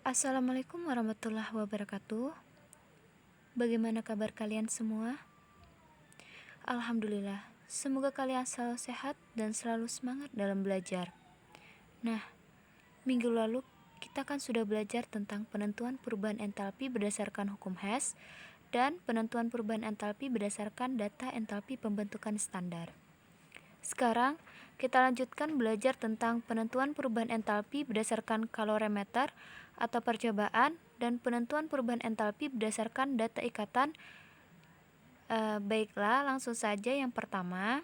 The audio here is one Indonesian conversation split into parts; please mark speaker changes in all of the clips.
Speaker 1: Assalamualaikum warahmatullahi wabarakatuh. Bagaimana kabar kalian semua? Alhamdulillah, semoga kalian selalu sehat dan selalu semangat dalam belajar. Nah, minggu lalu kita kan sudah belajar tentang penentuan perubahan entalpi berdasarkan hukum Hess dan penentuan perubahan entalpi berdasarkan data entalpi pembentukan standar. Sekarang, kita lanjutkan belajar tentang penentuan perubahan entalpi berdasarkan kalorimeter atau percobaan dan penentuan perubahan entalpi berdasarkan data ikatan. Baiklah, langsung saja yang pertama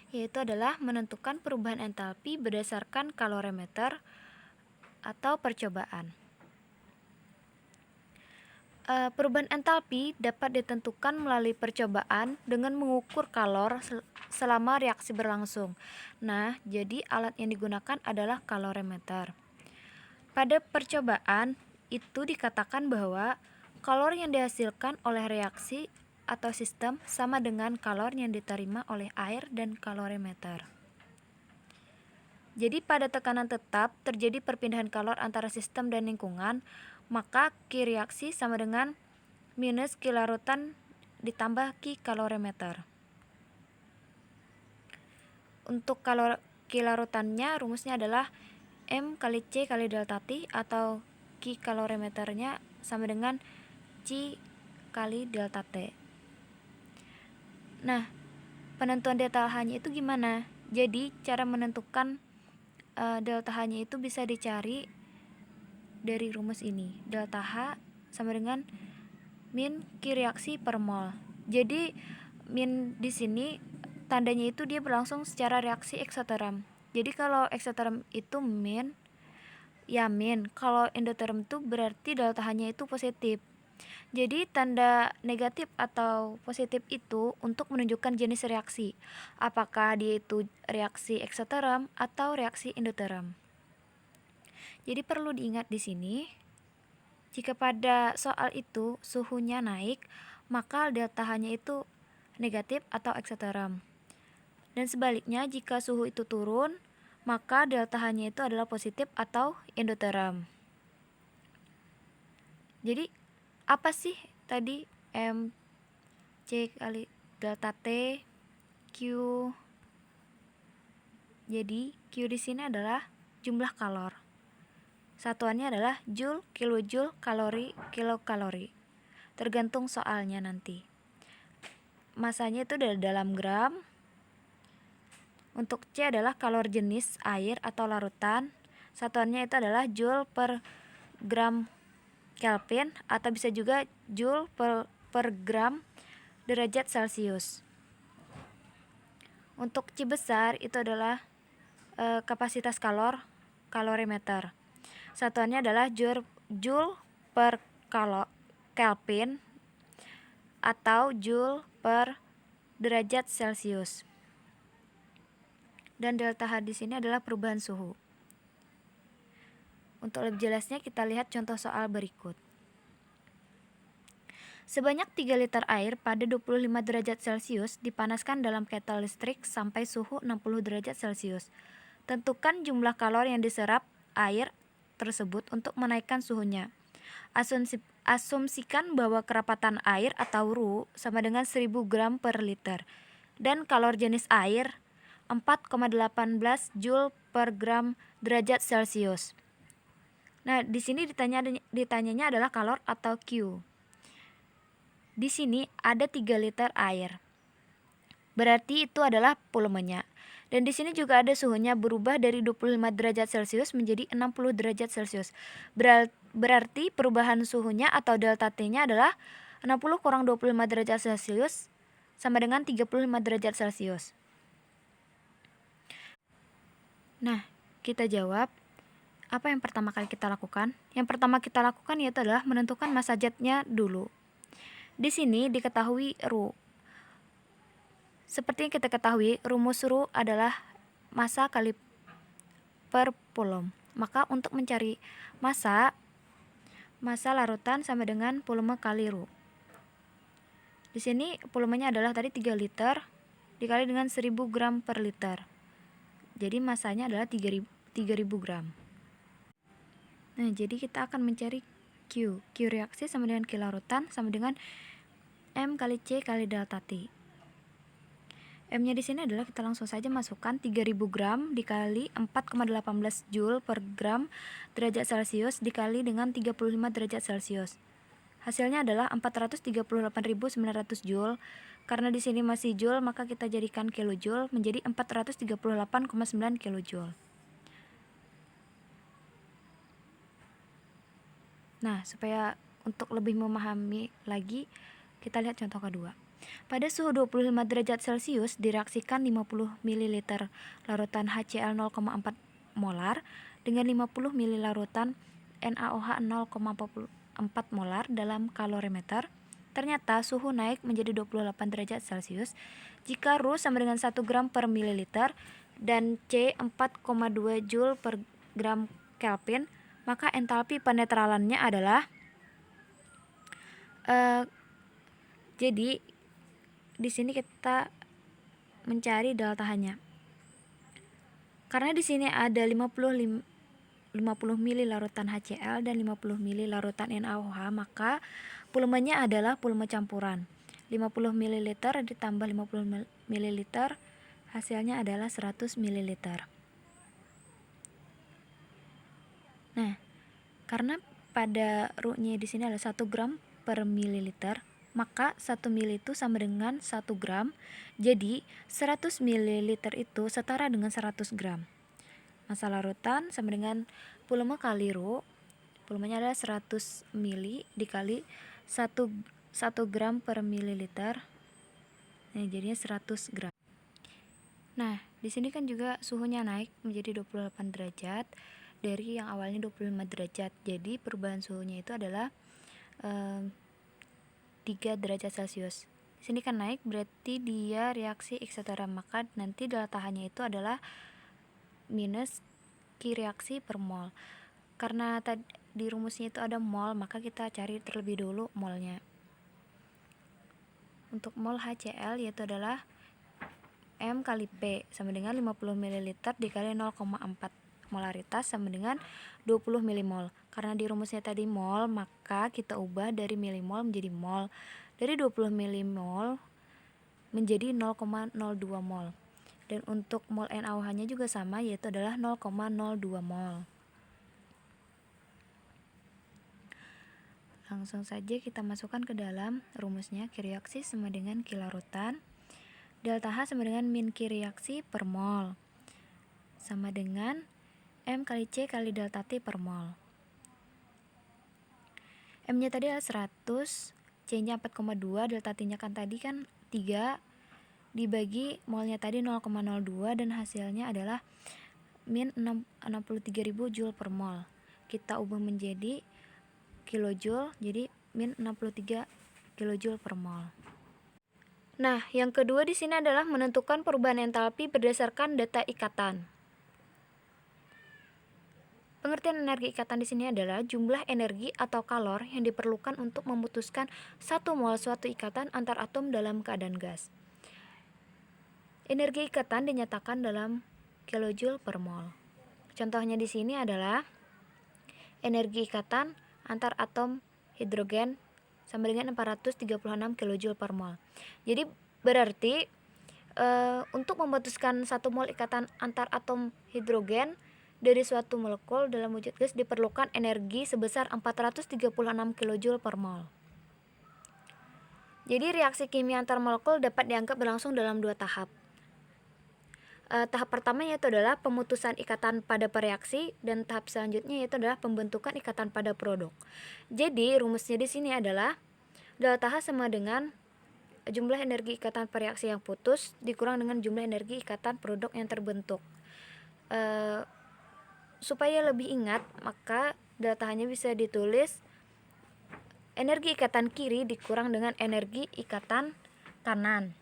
Speaker 1: yaitu adalah menentukan perubahan entalpi berdasarkan kalorimeter atau percobaan. Perubahan entalpi dapat ditentukan melalui percobaan dengan mengukur kalor selama reaksi berlangsung. Nah, jadi alat yang digunakan adalah kalorimeter. Pada percobaan, itu dikatakan bahwa kalor yang dihasilkan oleh reaksi atau sistem sama dengan kalor yang diterima oleh air dan kalorimeter. Jadi pada tekanan tetap terjadi perpindahan kalor antara sistem dan lingkungan, maka Q reaksi sama dengan minus Q larutan ditambah Q kalorimeter. Untuk Q larutannya rumusnya adalah M kali C kali delta T atau Q kalorimeternya sama dengan C kali delta T. Nah, penentuan delta H-nya itu gimana? Jadi cara menentukan delta H-nya itu bisa dicari dari rumus ini. Delta H sama dengan min Q reaksi per mol. Jadi min di sini tandanya itu dia berlangsung secara reaksi eksoterm. Jadi kalau eksoterm itu min, ya min. Kalau endoterm itu berarti delta H-nya itu positif. Jadi tanda negatif atau positif itu untuk menunjukkan jenis reaksi. Apakah dia itu reaksi eksoterm atau reaksi endoterm. Jadi perlu diingat di sini, jika pada soal itu suhunya naik, maka delta H-nya itu negatif atau eksoterm. Dan sebaliknya, jika suhu itu turun, maka delta H-nya itu adalah positif atau endoterm. Jadi, apa sih tadi M C kali delta T Q? Jadi, Q di sini adalah jumlah kalor. Satuannya adalah joule, kilojoule, kalori, kilokalori. Tergantung soalnya nanti. Masanya itu dalam gram. Untuk C adalah kalor jenis air atau larutan. Satuannya itu adalah joule per gram Kelvin atau bisa juga joule per gram derajat Celcius. Untuk C besar itu adalah kapasitas kalorimeter. Satuannya adalah joule per Kelvin atau joule per derajat Celcius. Dan delta H di sini adalah perubahan suhu. Untuk lebih jelasnya kita lihat contoh soal berikut. Sebanyak 3 liter air pada 25 derajat Celcius dipanaskan dalam ketel listrik sampai suhu 60 derajat Celcius. Tentukan jumlah kalor yang diserap air tersebut untuk menaikkan suhunya. Asumsikan bahwa kerapatan air atau Ru sama dengan 1000 gram per liter dan kalor jenis air 4,18 joule per gram derajat Celcius. Nah, di sini ditanyanya adalah kalor atau Q. Di sini ada 3 liter air. Berarti itu adalah volumenya. Dan di sini juga ada suhunya berubah dari 25 derajat Celcius menjadi 60 derajat Celcius. Berarti perubahan suhunya atau delta T-nya adalah 60 kurang 25 derajat Celcius sama dengan 35 derajat Celcius. Nah, kita jawab. Apa yang pertama kali kita lakukan? Yang pertama kita lakukan yaitu adalah menentukan massa zatnya dulu. Di sini diketahui Ru. Seperti yang kita ketahui, rumus Ru adalah massa kali per volume. Maka untuk mencari massa larutan sama dengan volume kali Ru. Di sini volumenya adalah tadi 3 liter dikali dengan 1000 gram per liter. Jadi massanya adalah 3000 gram. Nah, jadi kita akan mencari Q. Q reaksi sama dengan Q larutan sama dengan M kali C kali delta T. M-nya di sini adalah kita langsung saja masukkan 3000 gram dikali 4,18 Joule per gram derajat Celcius dikali dengan 35 derajat Celcius. Hasilnya adalah 438.900 Joule. Karena di sini masih Joule, maka kita jadikan kilojoule menjadi 438,9 kilojoule. Nah, supaya untuk lebih memahami lagi, kita lihat contoh kedua. Pada suhu 25 derajat Celcius direaksikan 50 ml larutan HCl 0,4 molar dengan 50 ml larutan NaOH 0,4 molar dalam kalorimeter. Ternyata suhu naik menjadi 28 derajat Celcius jika Ru sama dengan 1 gram per mililiter dan C 4,2 Joule per gram Kelvin, maka entalpi penetralannya adalah jadi di sini kita mencari delta H-nya. Karena di sini ada 50 ml larutan HCl dan 50 ml larutan NaOH, maka volumenya adalah volume campuran. 50 ml ditambah 50 ml hasilnya adalah 100 ml. Nah, karena pada Ru-nya di sini adalah 1 gram per mililiter, maka 1 ml itu sama dengan 1 gram. Jadi 100 ml itu setara dengan 100 gram. Massa larutan sama dengan volume kali Ru. Volumenya adalah 100 ml dikali 1 gram per mililiter. Nah, jadinya 100 gram. Nah, di sini kan juga suhunya naik menjadi 28 derajat dari yang awalnya 25 derajat. Jadi perubahan suhunya itu adalah 3 derajat Celcius. Di sini kan naik, berarti dia reaksi eksoteram, maka nanti delta H-nya itu adalah minus Q reaksi per mol. Karena tadi di rumusnya itu ada mol, maka kita cari terlebih dulu molnya. Untuk mol HCl yaitu adalah M kali P sama dengan 50 ml dikali 0,4 molaritas sama dengan 20 milimol. Karena di rumusnya tadi mol, maka kita ubah dari milimol menjadi mol. Dari 20 milimol menjadi 0,02 mol. Dan untuk mol NaOH-nya juga sama, yaitu adalah 0,02 mol. Langsung saja kita masukkan ke dalam rumusnya. Q reaksi sama dengan Q larutan. Delta H sama dengan min Q reaksi per mol. Sama dengan M kali C kali delta T per mol. M-nya tadi adalah 100, C-nya 4,2, delta T-nya kan tadi kan 3, dibagi molnya tadi 0,02 dan hasilnya adalah min 63.000 Joule per mol. Kita ubah menjadi kilojoule, jadi min 63 kilojoule per mol. Nah, yang kedua di sini adalah menentukan perubahan entalpi berdasarkan data ikatan. Pengertian energi ikatan di sini adalah jumlah energi atau kalor yang diperlukan untuk memutuskan 1 mol suatu ikatan antar atom dalam keadaan gas. Energi ikatan dinyatakan dalam kilojoule per mol. Contohnya di sini adalah energi ikatan antar atom hidrogen sama dengan 436 kilojoule per mol. Jadi berarti untuk memutuskan 1 mol ikatan antar atom hidrogen dari suatu molekul dalam wujud gas diperlukan energi sebesar 436 kilojoule per mol. Jadi reaksi kimia antar molekul dapat dianggap berlangsung dalam 2 tahap. Tahap pertama yaitu adalah pemutusan ikatan pada pereaksi dan tahap selanjutnya yaitu adalah pembentukan ikatan pada produk. Jadi rumusnya di sini adalah delta H sama dengan jumlah energi ikatan pereaksi yang putus dikurang dengan jumlah energi ikatan produk yang terbentuk. Supaya lebih ingat, maka delta H-nya bisa ditulis energi ikatan kiri dikurang dengan energi ikatan kanan.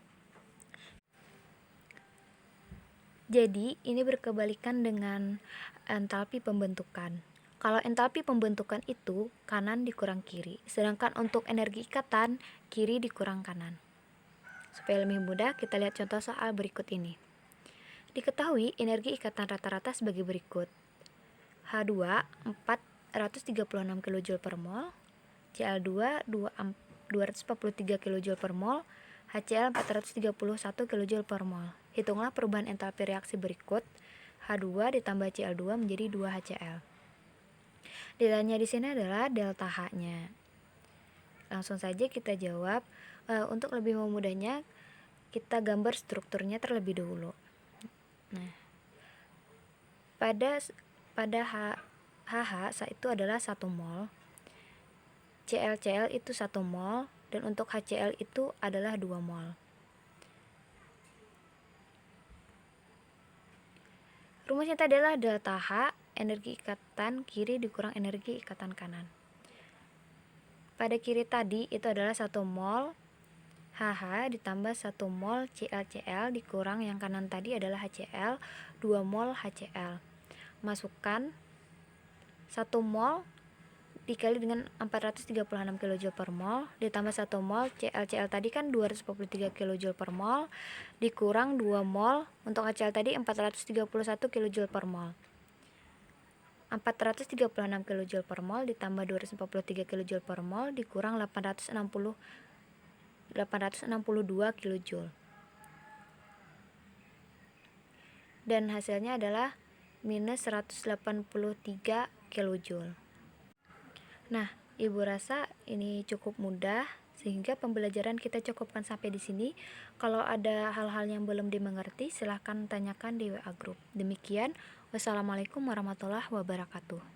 Speaker 1: Jadi ini berkebalikan dengan entalpi pembentukan. Kalau entalpi pembentukan itu kanan dikurang kiri, sedangkan untuk energi ikatan kiri dikurang kanan. Supaya lebih mudah, kita lihat contoh soal berikut ini. Diketahui energi ikatan rata-rata sebagai berikut. H2 436 kJ per mol, Cl2 243 kJ per mol, HCl 431 kJ per mol. Hitunglah perubahan entalpi reaksi berikut. H2 ditambah Cl2 menjadi 2 HCl. Deltanya di sini adalah delta H-nya. Langsung saja kita jawab. Untuk lebih memudahnya, kita gambar strukturnya terlebih dahulu. Nah, pada HH itu adalah 1 mol, ClCl itu 1 mol, dan untuk HCl itu adalah 2 mol. Rumusnya tadi adalah delta H, energi ikatan kiri dikurang energi ikatan kanan. Pada kiri tadi itu adalah 1 mol HH ditambah 1 mol ClCl dikurang yang kanan tadi adalah HCl, 2 mol HCl. Masukkan 1 mol dikali dengan 436 kJ per mol ditambah 1 mol ClCl tadi kan 243 kJ per mol dikurang 2 mol untuk HCl tadi 431 kJ per mol. 436 kJ per mol ditambah 243 kJ per mol dikurang 862 kJ. Dan hasilnya adalah minus 183 kJ. Nah, Ibu rasa ini cukup mudah sehingga pembelajaran kita cukupkan sampai di sini. Kalau ada hal-hal yang belum dimengerti, silahkan tanyakan di WA group. Demikian, wassalamualaikum warahmatullahi wabarakatuh.